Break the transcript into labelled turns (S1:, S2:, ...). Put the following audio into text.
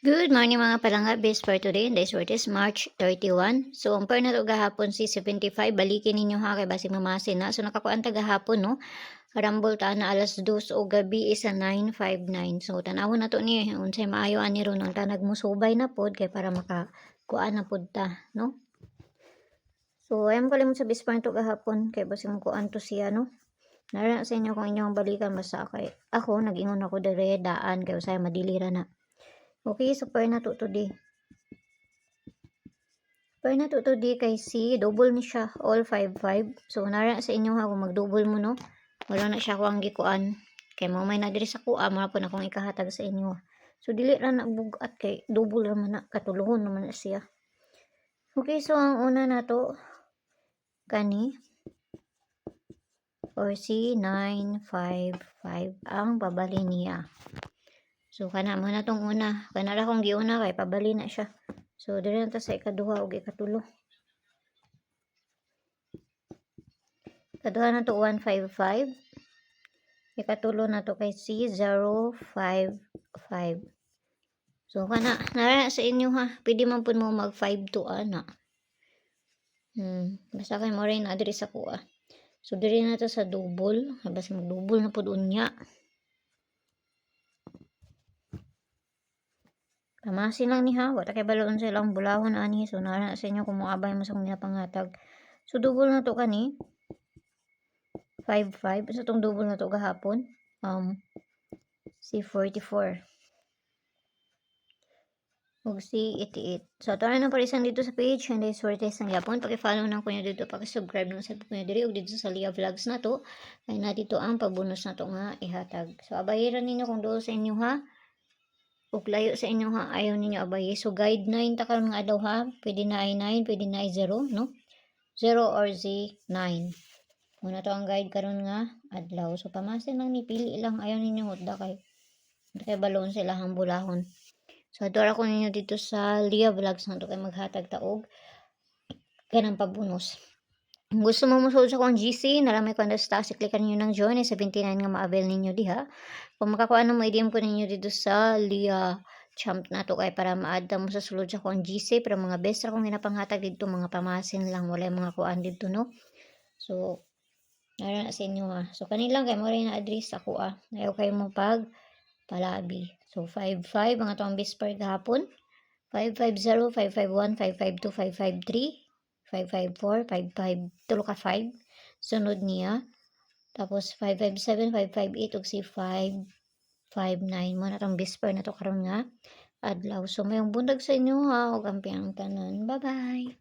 S1: Good morning mga palangga, best for today. This word is March 31. So, ang per na to gahapon si 75. Balikin ninyo ha, kay basig mamasin na. So, nakakuan ta gahapon, no? Karambol ta na alas 2 o gabi isa 9:59. So, tanawon na to ni, unsay maayo ani ron ang tanag mo subay na pod, kay para makakuan na pod ta, no? So, ayam ko limot sa best for to gahapon, kay basig mo kuan to siya, no? Nara sa inyo kung inyong balikan, basta kay ako, nag-ingon ako dere daan, kay usay madilira na. Okay, so per na to today. Per na to today kay si double ni siya, all 5-5. So, nara sa inyo ha, kung mag-double mo, no? Wala na siya kung gikuan. Kay mo may nadiri sa kuha, mara po na akong ikahatag sa inyo. So, dili ra na bugat kay double ra man na, katulungon naman na siya. Okay, so ang una na to, kani, or si 955 ang babali niya. So, kana mo na tong una. Kana ra kong giuna kay pabali na siya. So, dili na ta sa ikaduha o ikatulo. Ikaduha na to 155. Ikatulo na to kay C055. So, kana, nara sa inyo ha. Pwede man po mo mag 5 to ana. Basta kayo mo rin na diri sa kuha. So, diri na to sa double. Basta mag-double na po doon niya. Tamasin lang ni ha. Wata kay baloon sa ilang bulawon ani. So, nara sa inyo kung muabay mo sa kong pangatag. So, double na to kani. 5-5. Basta itong double na to gahapon. C44. Ug C88. So, ito na parisan dito sa page. And is worth it ang yapon. Paki-follow na ko nyo dito. Paki-subscribe na sa nyo diri. Ug dito sa Lia Vlogs na to. Ay na dito ang pabonus na to nga ihatag. So, abayiran ninyo kung doon sa inyo ha. Ug layo sa inyo ha. Ayaw ninyo abayi. So, guide 9 ta karon nga adlaw ha. Pwede na ay 9. Pwede na ay 0. No? 0 or Z9. Muna to ang guide karon nga adlaw. So, pamasin lang ni. Pili lang. Ayaw ninyo hutda kay. Balon sila hang bulahon. So, adora ko ninyo dito sa Lia Vlogs na ito kayo maghatag taog ganang pabonus. Kung gusto mo musulod sa kong GC, nalamay ko ang taas, i-click ninyo ng join, 79 nga ma-avail ninyo diha. Kung makakuha mo, i-DM ko ninyo dito sa Lia Champ na ito kayo para ma-add mo sa sulod sa kong GC. Pero mga best ra kong ginapanghatag dito, mga pamasin lang, wala yung mga kuhaan dito, no? So, naran sa inyo ha. So, kanilang kayo mo rin na-address ako Ayaw kayo mo palabi. So, 5-5, mga itong bisper gahapon. 550, 551, 552, 553, 554, 55, tulo ka 5. Sunod niya. Tapos, 557, 558, ug si 559. Mo na itong bisper na to karon nga adlaw. So, mayong bundag sa inyo ha. Ug ang tanan. Bye-bye.